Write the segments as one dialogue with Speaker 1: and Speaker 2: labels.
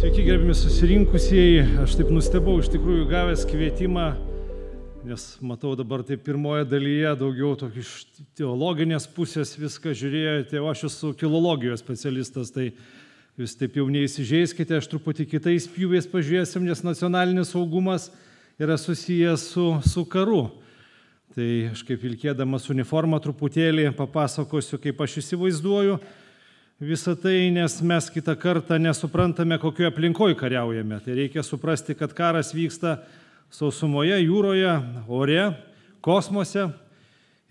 Speaker 1: Sveiki, gerbiami susirinkusieji. Aš taip nustebau, iš tikrųjų gavęs kvietimą, nes matau dabar taip pirmoje dalyje daugiau tokį iš teologinės pusės viską žiūrėjote, o aš esu filologijos specialistas, tai jūs taip jau neįsižeiskite, aš truputį kitais pjūviais pažiūrėsim, nes nacionalinis saugumas yra susijęs su karu. Tai aš kaip vilkėdamas uniformą truputėlį papasakosiu, kaip aš įsivaizduoju visą tai, nes mes kitą kartą nesuprantame, kokioje aplinkoje kariaujame. Tai reikia suprasti, kad karas vyksta sausumoje, jūroje, ore, kosmose.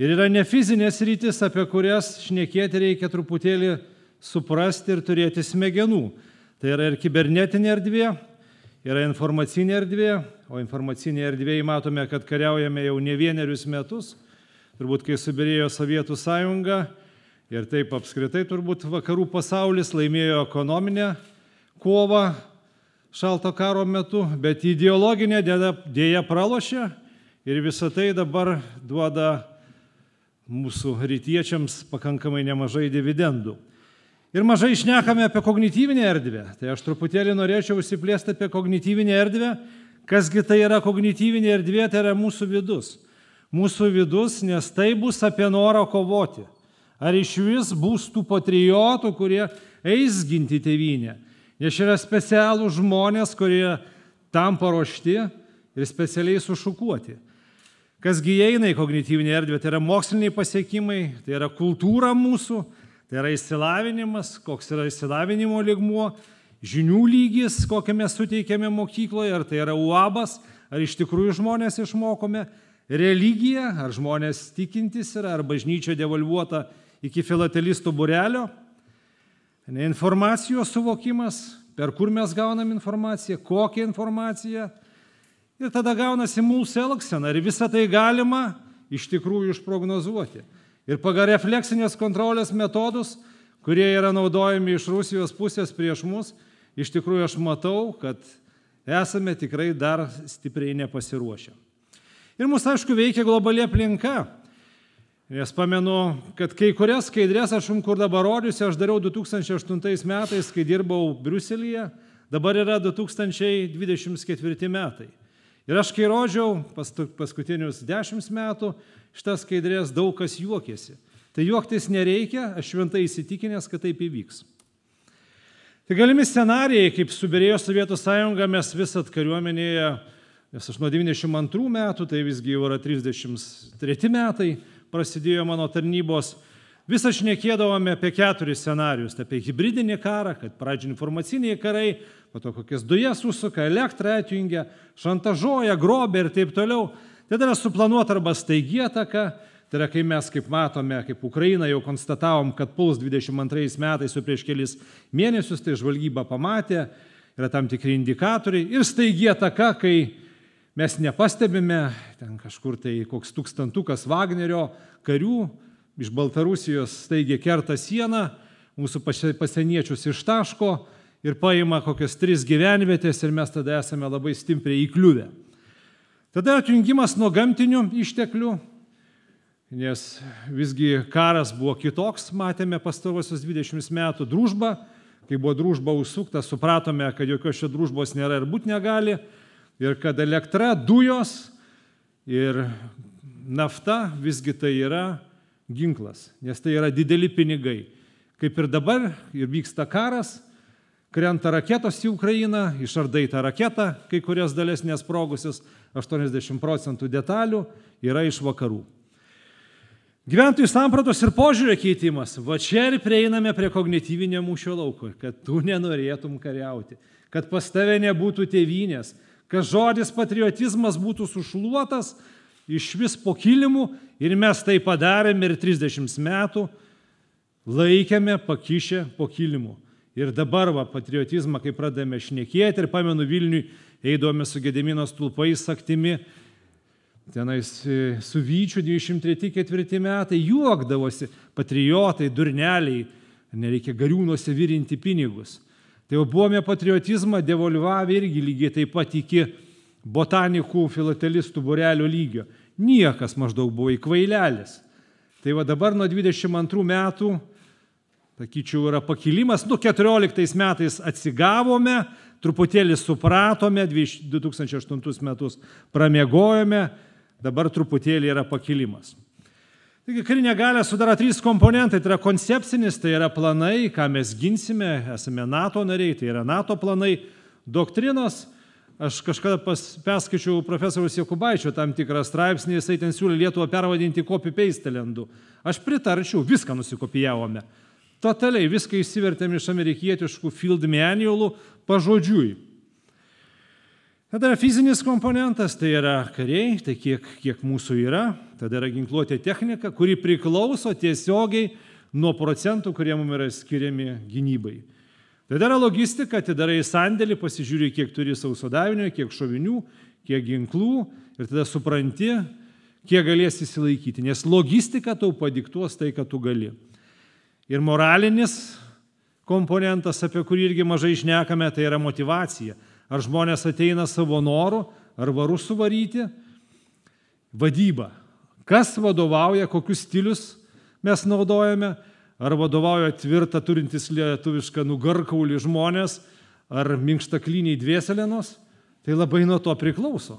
Speaker 1: Ir yra ne fizinės rytis, apie kurias šnekėti reikia truputėlį suprasti ir turėti smegenų. Tai yra ir kibernetinė erdvė, yra informacinė erdvė, o informacinėje erdvėje matome, kad kariaujame jau ne vienerius metus. Turbūt, kai subyrėjo Sovietų sąjunga, ir taip apskritai turbūt vakarų pasaulis laimėjo ekonominę kovą šalto karo metu, bet ideologinė dėja pralošė ir visą tai dabar duoda mūsų rytiečiams pakankamai nemažai dividendų. Ir mažai šnekame apie kognityvinę erdvę. Tai aš truputėlį norėčiau užsiplėsti apie kognityvinę erdvę. Kasgi tai yra kognityvinė erdvė, tai yra mūsų vidus. Mūsų vidus, nes tai bus apie norą kovoti. Ar iš vis bus tų patriotų, kurie eis ginti tėvynę. Nes yra specialūs žmonės, kurie tam paruošti ir specialiai sušukuoti. Kasgi įeina į kognityvinę erdvę, tai yra moksliniai pasiekimai, tai yra kultūra mūsų, tai yra išsilavinimas, koks yra išsilavinimo lygmuo, žinių lygis, kokią mes suteikiame mokykloje, ar tai yra uabas, ar iš tikrųjų žmonės išmokome, religija, ar žmonės tikintis yra, ar bažnyčia devalvuota iki filatelistų būrelio, informacijos suvokimas, per kur mes gaunam informaciją, kokią informaciją, ir tada gaunasi mūsų elgsena, ir visą tai galima iš tikrųjų išprognozuoti. Ir pagal refleksinės kontrolės metodus, kurie yra naudojami iš Rusijos pusės prieš mus, iš tikrųjų aš matau, kad esame tikrai dar stipriai nepasiruošę. Ir mūsų, aišku, veikia globali aplinka. Nes pamenu, kad kai kurias skaidrės aš kur dabar rodysiu, aš dariau 2008 metais, kai dirbau Briuselyje, dabar yra 2024 metai. Ir aš kai rodžiau paskutinius 10 metų, šitas skaidrės daug kas juokėsi. Tai juoktis nereikia, aš šventai įsitikinęs, kad taip įvyks. Tai galimi scenarijai, kaip subyrėjo Sovietų sąjunga, mes visat kariuomenėje, nes aš nuo 92 metų, tai visgi jau yra 33 metai, prasidėjo mano tarnybos, visą šnekėdavome apie 4 scenarius, apie hibridinį karą, kad pradžio informaciniai karai, po to kokias dujas užsuka, elektrą atjungia, šantažuoja, grobia ir taip toliau. Tai yra suplanuota arba staigi ataka, tai yra kai mes, kaip matome, kaip Ukraina jau konstatavom, kad puls 22 metais jau prieš kelis mėnesius, tai žvalgyba pamatė, yra tam tikri indikatoriai ir staigi ataka, kai mes nepastebime, ten kažkur tai koks tūkstantukas Vagnerio karių iš Baltarusijos staigiai kerta sieną, mūsų pasieniečius ištaško ir paima kokias 3 gyvenvietės ir mes tada esame labai stipriai įkliuvę. Tada atjungimas nuo gamtinių išteklių, nes visgi karas buvo kitoks, matėme pastarosius 20 metų družbą, kai buvo družba užsukta, supratome, kad jokios čia družbos nėra ir būt negali. Ir kad elektra, dujos ir nafta visgi tai yra ginklas, nes tai yra dideli pinigai. Kaip ir dabar, ir vyksta karas, krenta raketos į Ukrainą, išardai tą raketą, kai kurias dalis nesprogusius, 80% detalių yra iš vakarų. Gyventojų sampratos ir požiūrio keitimas. Va čia ir prieiname prie kognityvinio mūšio lauko, kad tu nenorėtum kariauti, kad pas tave nebūtų tėvynės, kad žodis patriotizmas būtų sušluotas iš vis po kilimu ir mes tai padarėme ir 30 metų laikėme pakišę po kilimu. Ir dabar patriotizmą, kai pradėjome šnekėti, ir pamenu Vilniui, eidome su Gedimino stulpais saktimi, tenais su Vyčiu 23-24 metai, juokdavosi patriotai, durneliai, nereikia gariūnuose virinti pinigus. Tai jau buvome patriotizmą devalvavę irgi lygiai taip pat iki botanikų filatelistų būrelio lygio. Niekas maždaug buvo įkvailelis. Tai va dabar nuo 22 metų sakyčiau, yra pakilimas. 14 metais atsigavome, truputėlį supratome, 2008 metus pramiegojome, dabar truputėlį yra pakilimas. Taigi karinę galią sudaro 3 komponentai, tai yra koncepcinis, tai yra planai, ką mes ginsime, esame NATO nariai, tai yra NATO planai, doktrinos. Aš kažkada perskaičiau profesoriaus Jokubaičio tam tikrą straipsnį, jisai ten siūlė Lietuvą pervadinti copy-paste lendu. Aš pritarčiau, viską nusikopijavome. Totaliai viską išsivertėm iš amerikietiškų field manualų pažodžiui. Tada yra fizinis komponentas, tai yra kariai, tai kiek mūsų yra. Tada yra ginkluotė technika, kuri priklauso tiesiogiai nuo procentų, kurie mums yra skiriami gynybai. Tada yra logistika, atidarai sandėlį, pasižiūri, kiek turi sauso davinio, kiek šovinių, kiek ginklų ir tada supranti, kiek galėsi įsilaikyti. Nes logistika tau padiktuos tai, kad tu gali. Ir moralinis komponentas, apie kurį irgi mažai šnekame, tai yra motyvacija. Ar žmonės ateina savo noru, ar varu suvaryti? Vadyba. Kas vadovauja, kokius stilius mes naudojame? Ar vadovauja tvirtą turintis lietuvišką nugarkaulį žmonės, ar minkštakliniai dvėselenos, tai labai nuo to priklauso.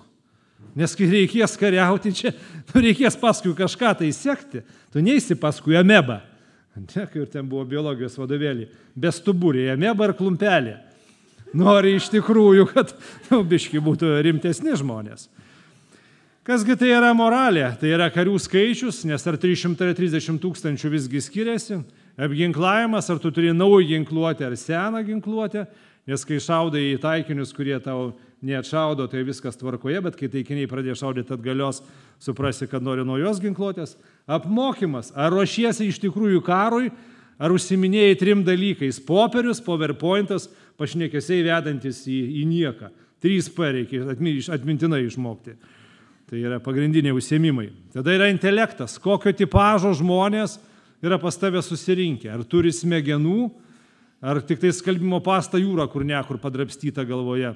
Speaker 1: Nes kai reikės kariauti čia, reikės paskui kažką tai sekti, tu neisi paskui amebą. Ir ten buvo biologijos vadovėlį, bestuburė, ameba ir klumpelė. Nori iš tikrųjų, kad biški būtų rimtesni žmonės. Kasgi tai yra moralė? Tai yra karių skaičius, nes ar 330 tūkstančių visgi skiriasi, apginklavimas, ar tu turi naują ginkluotę ar seną ginkluotę, nes kai šaudai į taikinius, kurie tau neatšaudo, tai viskas tvarkoje, bet kai taikiniai pradėjo šaudyti atgalios, suprasi, kad nori naujos ginkluotės. Apmokymas, ar ruošiesi iš tikrųjų karui, ar užsiminėjai 3 dalykais – popierius, powerpointas, pašnekesiai vedantis į nieką. 3P reikia atmintinai išmokti. Tai yra pagrindiniai užsiėmimai. Tada yra intelektas, kokio tipažo žmonės yra pas tave susirinkę. Ar turi smegenų, ar tik tai skalbimo pasta jūra, kur nekur padrapstyta galvoje.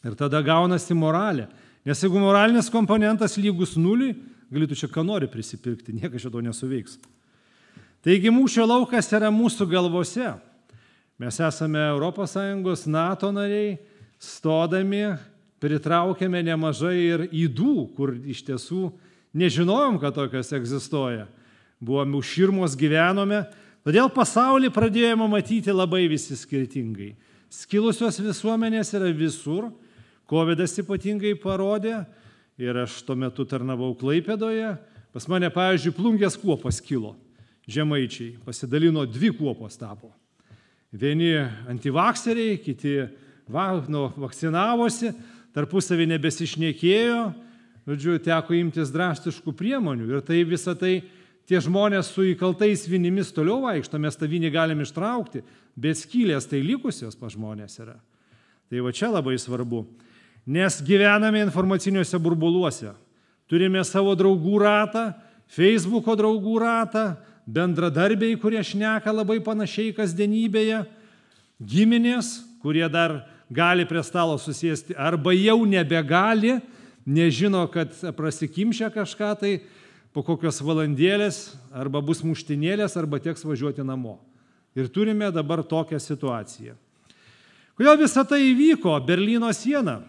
Speaker 1: Ir tada gaunasi moralė. Nes jeigu moralinis komponentas lygus 0, galėtų čia ką nori prisipirkti, niekas šito nesuveiks. Taigi mūšio laukas yra mūsų galvose. Mes esame ES, NATO nariai, stodami, pritraukėme nemažai ir ydų, kur iš tiesų nežinojom, kad tokios egzistuoja. Buvome už širmos, gyvenome, todėl pasaulį pradėjome matyti labai visi skirtingai. Skilusios visuomenės yra visur, Covidas ypatingai parodė ir aš tuo metu tarnavau Klaipėdoje. Pas mane, pavyzdžiui, Plungės kuopas kilo, žemaičiai, pasidalino 2 kuopos tapo. Vieni antivakseriai, kiti vakcinavosi, tarpusavį nebesišnekėjo, žodžiu, teko imtis drastiškų priemonių. Ir tai visą tai tie žmonės su įkaltais vinimis toliau vaikšto, mes tą vinį galim ištraukti, bet skylės tai likusios pas žmonės yra. Tai va čia labai svarbu, nes gyvename informaciniuose burbuluose. Turime savo draugų ratą, Facebooko draugų ratą, bendradarbiai, kurie šneka labai panašiai kasdienybėje, giminės, kurie dar gali prie stalo susėsti, arba jau nebegali, nežino, kad prasikimšia kažką tai po kokios valandėlės, arba bus muštinėlės, arba teks važiuoti namo. Ir turime dabar tokią situaciją. Kodėl visą tai įvyko? Berlyno siena.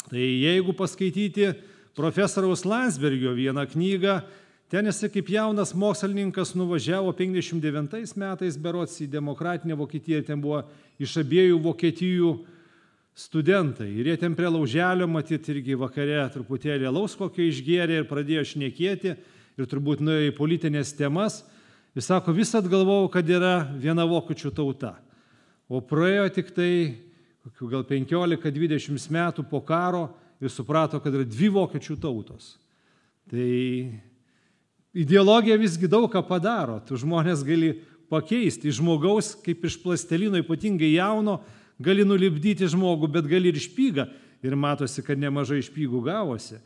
Speaker 1: Tai jeigu paskaityti profesoriaus Landsbergio vieną knygą, ten jisai kaip jaunas mokslininkas nuvažiavo 59 metais berods į demokratinę Vokietiją, ten buvo iš abiejų Vokietijų studentai. Ir jie ten prie lauželio, matyt, irgi vakare truputėlį alaus kokio išgėrė ir pradėjo šnekėti ir turbūt nuėjo į politinės temas. Jis sako, visad galvojau, kad yra viena vokiečių tauta. O praėjo tik tai gal 15-20 metų po karo ir suprato, kad yra 2 vokiečių tautos. Tai ideologija visgi daug ką padaro. Tu žmonės gali pakeisti. Iš žmogaus, kaip iš plastelino, ypatingai jauno, gali nulipdyti žmogų, bet gali ir špygą. Ir matosi, kad nemažai špygų gavosi.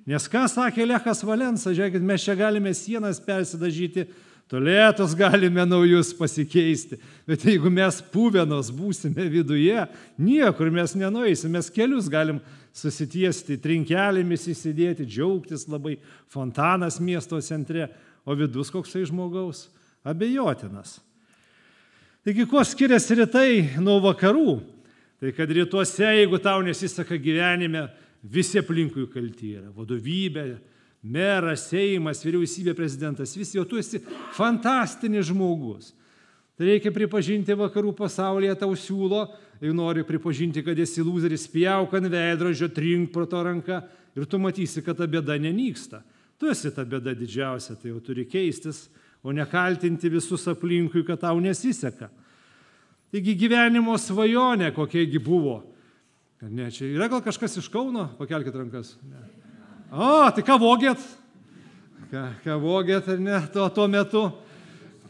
Speaker 1: Nes ką sakė Lechas Valensa, žiūrėkit, mes čia galime sienas persidažyti, tualetus galime naujus pasikeisti. Bet jeigu mes puvenos būsime viduje, niekur mes nenueisim, mes kelius galim susitiesti, trinkelėmis įsidėti, džiaugtis labai, fontanas miesto centre, o vidus koksai žmogaus abejotinas. Taigi, kuo skiriasi rytai nuo vakarų? Tai kad rytuose, jeigu tau nesiseka gyvenime, visi aplinkui kalti yra. Vadovybė, meras, Seimas, vyriausybė, prezidentas, visi, jau tu esi fantastinis žmogus. Tai reikia pripažinti, vakarų pasaulyje tau siūlo, jeigu nori pripažinti, kad esi lūzeris, spjauk ant veidrodžio, trink pro to ranką ir tu matysi, kad ta bėda nenyksta. Tu esi ta bėda didžiausia, tai jau turi keistis, o ne kaltinti visus aplinkui, kad tau nesiseka. Taigi gyvenimo svajonė kokiegi buvo. Ne, čia yra gal kažkas iš Kauno? Pakelkit rankas. Ne. O, tai ką vogėt? Ką vogėt ar ne tuo metu?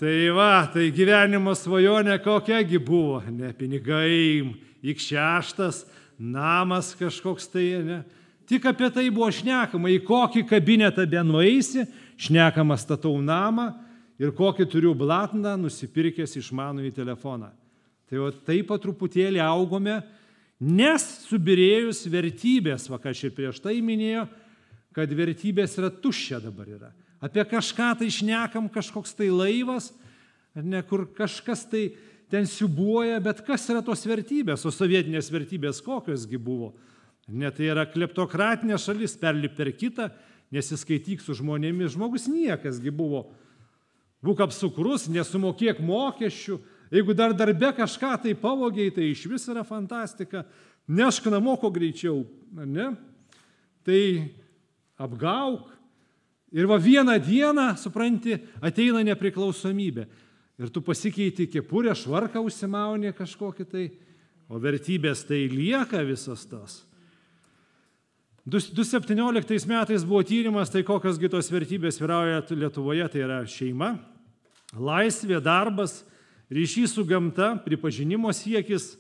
Speaker 1: Tai va, tai gyvenimo svajonė kokiagi buvo. Ne, pinigai, X6, namas kažkoks tai, ne. Tik apie tai buvo šnekama, į kokį kabinetą benueisi, šnekama statau namą ir kokį turiu blatną nusipirkęs išmanųjį telefoną. Tai o taip po truputėlį augome, nes subirėjus vertybės, va ką aš ir prieš tai minėjau, kad vertybės yra tuščia dabar yra. Apie kažką tai šnekam, kažkoks tai laivas, ne, kur kažkas tai ten siubuoja, bet kas yra tos vertybės, o sovietinės vertybės kokiosgi buvo. Ne, tai yra kleptokratinė šalis, perlip per kitą, nesiskaityk su žmonėmis, žmogus niekasgi buvo. Būk apsukrus, nesumokėk mokesčių. Jeigu dar darbe kažką tai pavogiai, tai iš vis yra fantastika. Nešk namo kuo greičiau, ne? Tai apgauk. Ir va vieną dieną, supranti, ateina nepriklausomybė. Ir tu pasikeiti kepurę, švarką užsimauni kažkokį tai, o vertybės tai lieka visas tas. 2017 metais buvo tyrimas, tai kokios tos vertybės vyrauja Lietuvoje, tai yra šeima, laisvė, darbas, ryšys su gamta, pripažinimo siekis,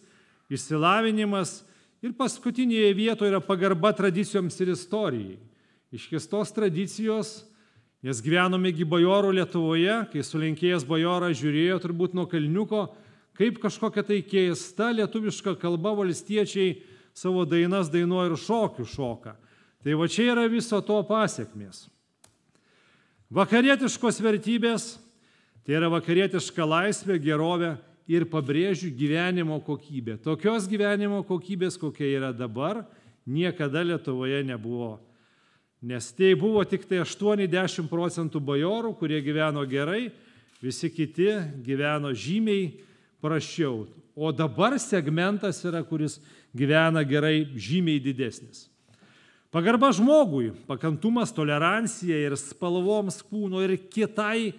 Speaker 1: išsilavinimas ir paskutinėje vietoje yra pagarba tradicijoms ir istorijai. Iškestos tradicijos, nes gyvenome bajorų Lietuvoje, kai sulenkėjęs bajoras žiūrėjo turbūt nuo kalniuko, kaip kažkokia tai keista lietuviška kalba valstiečiai savo dainas dainuoja ir šokių šoka. Tai va čia yra viso to pasiekmės. Vakarietiškos vertybės, tai yra vakarietiška laisvė, gerovė ir pabrėžiu gyvenimo kokybė. Tokios gyvenimo kokybės, kokia yra dabar, niekada Lietuvoje nebuvo. Nes tai buvo tik tai 80% bajorų, kurie gyveno gerai, visi kiti gyveno žymiai prasčiau. O dabar segmentas yra, kuris gyvena gerai, žymiai didesnis. Pagarba žmogui, pakantumas, tolerancija ir spalvoms kūno ir kitai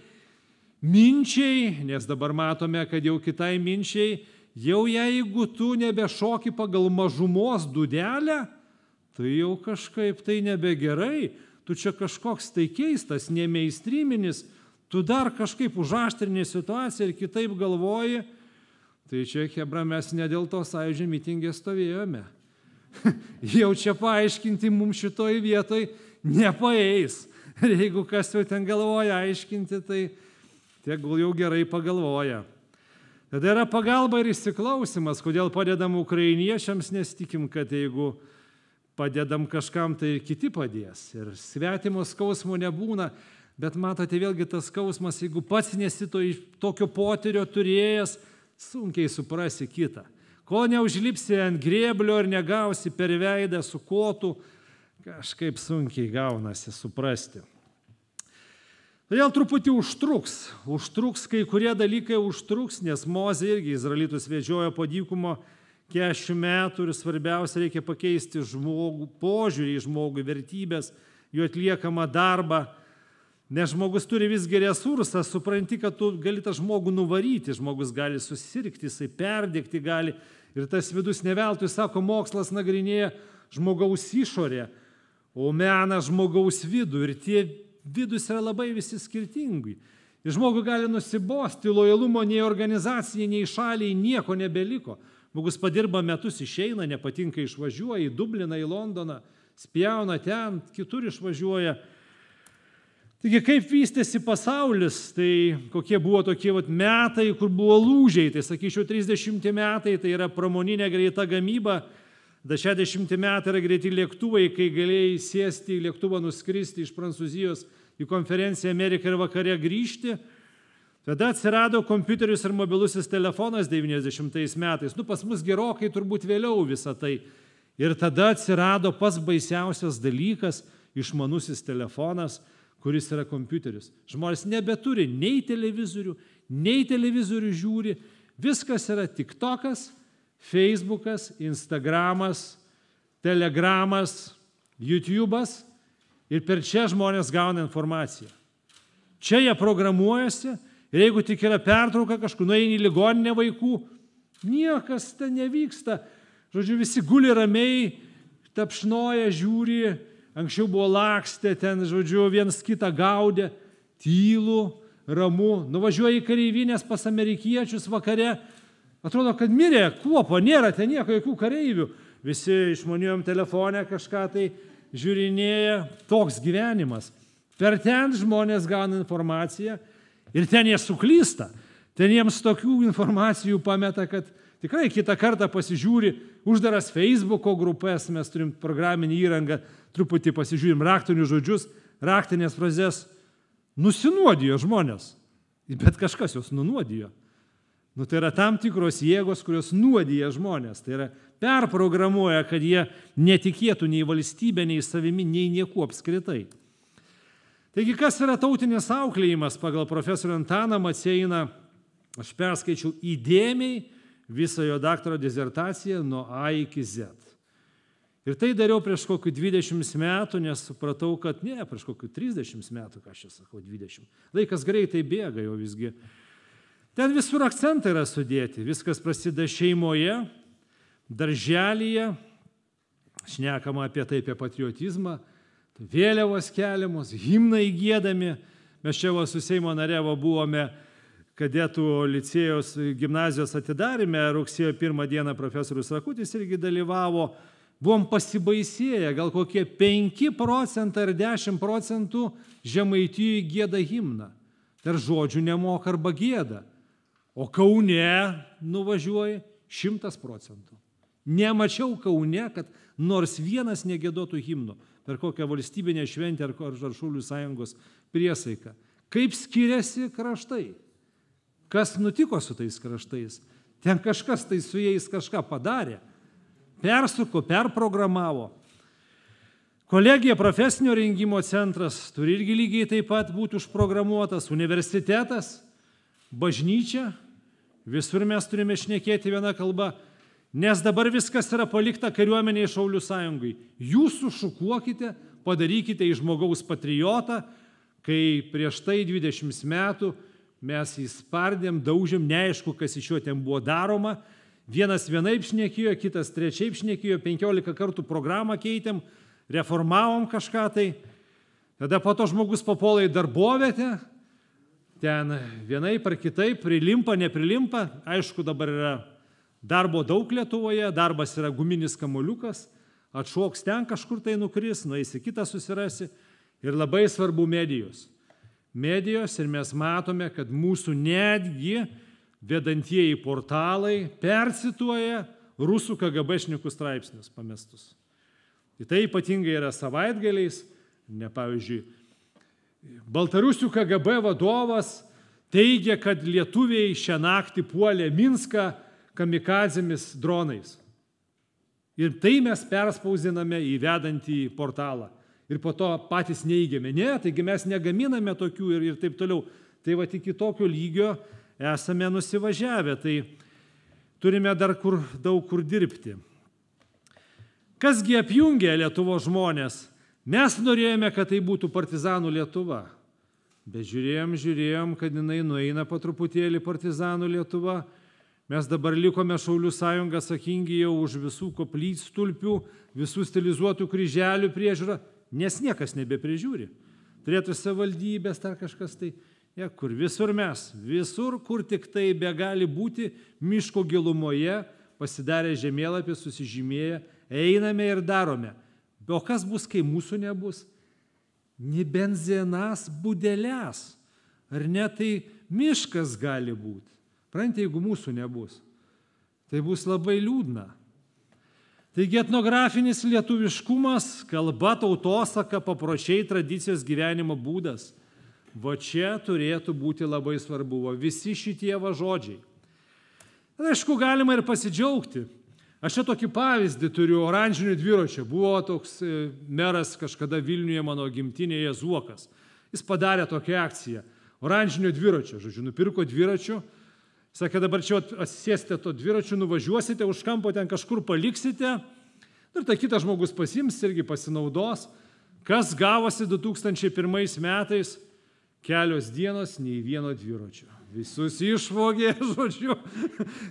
Speaker 1: minčiai, nes dabar matome, kad jau kitai minčiai, jau jeigu tu nebešoki pagal mažumos dūdelę, tai jau kažkaip tai nebegerai, tu čia kažkoks tai keistas, nemeistriminis, tu dar kažkaip užaštrini situaciją ir kitaip galvoji, tai čia, chebra, mes ne dėl to sąjūdžio mitingė stovėjome. Jau čia paaiškinti mums šitoj vietoj nepaeis. Ir jeigu kas jau ten galvoja aiškinti, tai tegul jau gerai pagalvoja. Tada yra pagalba ir įsiklausimas, kodėl padedam ukrainiečiams, nes tikim, kad jeigu padedam kažkam, tai kiti padės. Ir svetimo skausmo nebūna, bet matote vėlgi tas skausmas, jeigu pats nesi tokio potyrio turėjęs, sunkiai suprasi kitą. Kol neužlipsi ant grėblio ir negausi per veidą su kotu, kažkaip sunkiai gaunasi suprasti. Todėl truputį užtruks, kai kurie dalykai užtruks, nes Mozė irgi izraelitus vedžiojo po dykumą 40 metų ir svarbiausia reikia pakeisti žmogų, požiūrį į žmogų, vertybės, jų atliekamą darbą. Nes žmogus turi visgi resursą, supranti, kad tu gali tą žmogų nuvaryti, žmogus gali susirgti, jisai perdegti gali. Ir tas vidus neveltui, sako, mokslas nagrinėja žmogaus išorę, o mena žmogaus vidų. Ir tie vidus yra labai visi skirtingi. Ir žmogui gali nusibosti, lojalumo nei organizacijai, nei šaliai nieko nebeliko. Žmogus padirba metus, išeina, nepatinka, išvažiuoja į Dubliną, į Londoną, spjauna ten, kitur išvažiuoja. Taigi, kaip vystėsi pasaulis, tai kokie buvo tokie metai, kur buvo lūžiai, tai sakyčiau 30 metai, tai yra pramoninė greita gamyba, 60 metai yra greiti lėktuvai, kai galėjai sėsti į lėktuvą, nuskristi iš Prancūzijos į konferenciją Ameriką ir vakare grįžti. Tada atsirado kompiuteris ir mobilusis telefonas 90 metais. Pas mus gerokai turbūt vėliau visą tai. Ir tada atsirado pats baisiausias dalykas – išmanusis telefonas, kuris yra kompiuteris. Žmonės nebeturi nei televizorių žiūri. Viskas yra TikTokas, Facebookas, Instagramas, Telegramas, YouTube'as ir per čia žmonės gauna informaciją. Čia jie programuojasi ir jeigu tik yra pertrauka kažkur, nueini į ligoninę vaikų, niekas ten nevyksta. Žodžiu, visi guli ramiai, tapšnoja, žiūri, anksčiau buvo lakstė, ten, žodžiu, vienas kitą gaudė, tylų, ramu. Nuvažiuoja į kareivinės pas amerikiečius vakare, atrodo, kad mirė, kuopo, nėra ten nieko, jokių kareivių. Visi išmaniuojam telefonę kažką tai žiūrinėja, toks gyvenimas. Per ten žmonės gauna informaciją ir ten jie suklysta. Ten jiems tokių informacijų pameta, kad tikrai kitą kartą pasižiūri, uždaras Facebooko grupės, mes turim programinį įrangą, truputį pasižiūrim raktinius žodžius, raktinės frazes, nusinuodijo žmonės, bet kažkas jos nunuodijo. Tai yra tam tikros jėgos, kurios nuodija žmonės, tai yra perprogramuoja, kad jie netikėtų nei valstybė, nei savimi, nei nieku apskritai. Taigi, kas yra tautinis auklėjimas pagal profesorių Antaną Maceiną, aš perskaičiau įdėmiai visą jo daktaro disertaciją nuo A iki Z. Ir tai dariau prieš kokių 20 metų, nes supratau, kad prieš kokių 30 metų, ką aš čia sakau, 20. Laikas greitai bėga jau visgi. Ten visur akcentai yra sudėti, viskas prasideda šeimoje, darželyje, šnekama apie tai, apie patriotizmą, vėliavos keliamos, himnai giedami. Mes čia su Seimo nare buvome kadetų licėjaus gimnazijos atidarime, rugsėjo 1 dieną profesorius Rakutis irgi dalyvavo. Buvom pasibaisėję, gal kokie 5% ar 10% Žemaitijų gieda himną. Dar žodžių nemoka arba gieda. O Kaune nuvažiuoja 100%. Nemačiau Kaune, kad nors vienas negiedotų himno per kokią valstybinę šventę ar Šaulių sąjungos priesaiką. Kaip skiriasi kraštai? Kas nutiko su tais kraštais? Ten kažkas tai su jais kažką padarė. Persuko, perprogramavo. Kolegija profesinio rengimo centras turi irgi lygiai taip pat būti užprogramuotas. Universitetas, bažnyčia, visur mes turime šnekėti vieną kalbą, nes dabar viskas yra palikta kariuomeniai Šaulių sąjungai. Jūs sušukuokite, padarykite iš žmogaus patriotą, kai prieš tai 20 metų mes jį spardėm, daužėm, neaišku, kas iš jo ten buvo daroma. Vienas vienaip šnekėjo, kitas trečiaip šnekėjo, 15 kartų programą keitėm, reformavom kažką tai. Tada po to žmogus papuola į darbovietę, ten vienaip ar kitaip, prilimpa, neprilimpa. Aišku, dabar yra darbo daug Lietuvoje, darbas yra guminis kamuoliukas, atšoks ten kažkur tai nukris, nueisi kitą susirasi. Ir labai svarbu medijos. Medijos ir mes matome, kad mūsų netgi vedantieji portalai percituoja rusų KGB-šnikų straipsnius pamestus. Ir tai ypatingai yra savaitgaliais, pavyzdžiui, Baltarusių KGB vadovas teigia, kad lietuviai šią naktį puolė Minską kamikadzėmis dronais. Ir tai mes perspausdiname į vedantį portalą. Ir po to patys neigiame. Ne, taigi mes negaminame tokių ir taip toliau. Tai va iki tokio lygio esame nusivažiavę. Tai turime dar daug kur dirbti. Kasgi apjungia Lietuvos žmonės? Mes norėjome, kad tai būtų partizanų Lietuva. Bet žiūrėjom, kad jinai nueina po truputėlį partizanų Lietuva. Mes dabar likome Šaulių sąjungą atsakingi jau už visų koplytstulpių, visų stilizuotų kryželių priežiūrą, nes niekas nebeprižiūri. Turėtų savivaldybės ar kažkas tai, kur visur mes, visur, kur tik tai begali būti, miško gilumoje, pasidarę žemėlapį, susižymėję, einame ir darome. O kas bus, kai mūsų nebus? Nebenzenas būdelės. Ar ne, tai miškas gali būti. Prantai, jeigu mūsų nebus. Tai bus labai liūdna. Taigi etnografinis lietuviškumas, kalba, tautosaka, papročiai, tradicijos, gyvenimo būdas. Va čia turėtų būti labai svarbu, va visi šitie va žodžiai. Aišku, galima ir pasidžiaugti. Aš čia tokį pavyzdį turiu oranžinių dviračių. Buvo toks meras kažkada Vilniuje mano gimtinėje Zuokas. Jis padarė tokią akciją. Oranžinių dviračių, žodžiu, nupirko dviračių. Sakė, dabar čia atsisėsite to dviračių, nuvažiuosite, už kampo ten kažkur paliksite. Ir tai kitas žmogus pasiims, irgi pasinaudos. Kas gavosi 2001 metais? Kelios dienos, nei vieno dviračio. Visus išvogė, žodžiu,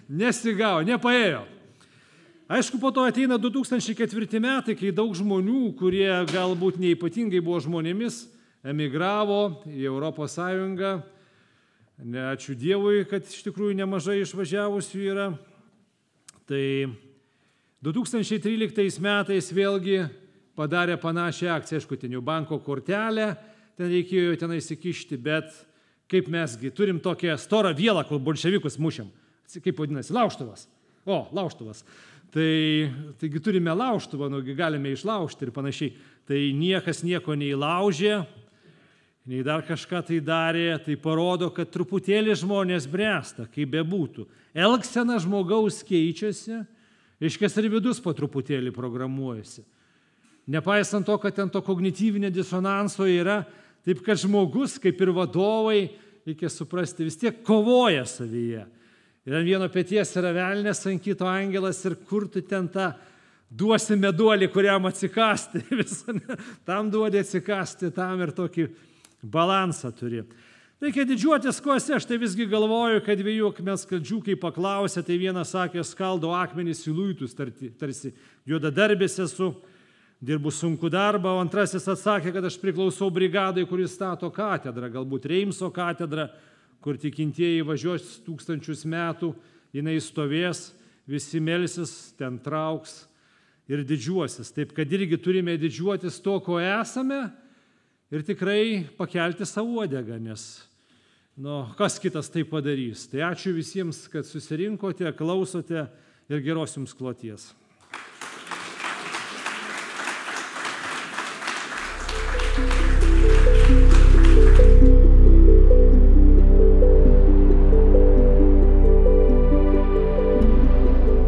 Speaker 1: nesigavo, nepaėjo. Aišku, po to ateina 2004 metai, kai daug žmonių, kurie galbūt neypatingai buvo žmonėmis, emigravo į Europos Sąjungą. Ačiū Dievui, kad iš tikrųjų nemažai išvažiavusių yra. Tai 2013 metais vėlgi padarė panašią akciją. Aišku, ten jau banko kortelę, ten reikėjo ten įsikišti, bet kaip mesgi turim tokią storą vielą, kur bolševikus mušiam. Kaip vadinasi, laužtuvas. O, laužtuvas. Taigi turime laužtuvą, galime išlaužti ir panašiai. Tai niekas nieko neįlaužė, nei dar kažką tai darė, tai parodo, kad truputėlį žmonės bręsta, kaip bebūtų. Elgsena žmogaus keičiasi, reiškia ir vidus po truputėlį programuojasi. Nepaisant to, kad ten to kognityvinio disonanso yra, taip kad žmogus, kaip ir vadovai, reikia suprasti, vis tiek kovoja savyje. Ir ant vieno peties yra velnės, ant kito angelas ir kur tu ten tą duosi meduolį, kuriam atsikasti. Tam duodi atsikasti, tam ir tokį balansą turi. Reikia didžiuotis, ko esi. Aš tai visgi galvoju, kad dviejų akmens skaldžių, kai paklausė, tai vienas sakė, skaldo akmenys į luitus, tarsi juodadarbis esu, dirbu sunku darbą, o antrasis atsakė, kad aš priklausau brigadai, kuris stato katedrą, galbūt Reimso katedrą, kur tikintieji važiuos 1000 metų, jinai stovės, visi melsis, ten trauks ir didžiuosis. Taip, kad irgi turime didžiuotis to, ko esame ir tikrai pakelti savo uodegą, nes kas kitas tai padarys. Tai ačiū visiems, kad susirinkote, klausote ir geros jums kloties.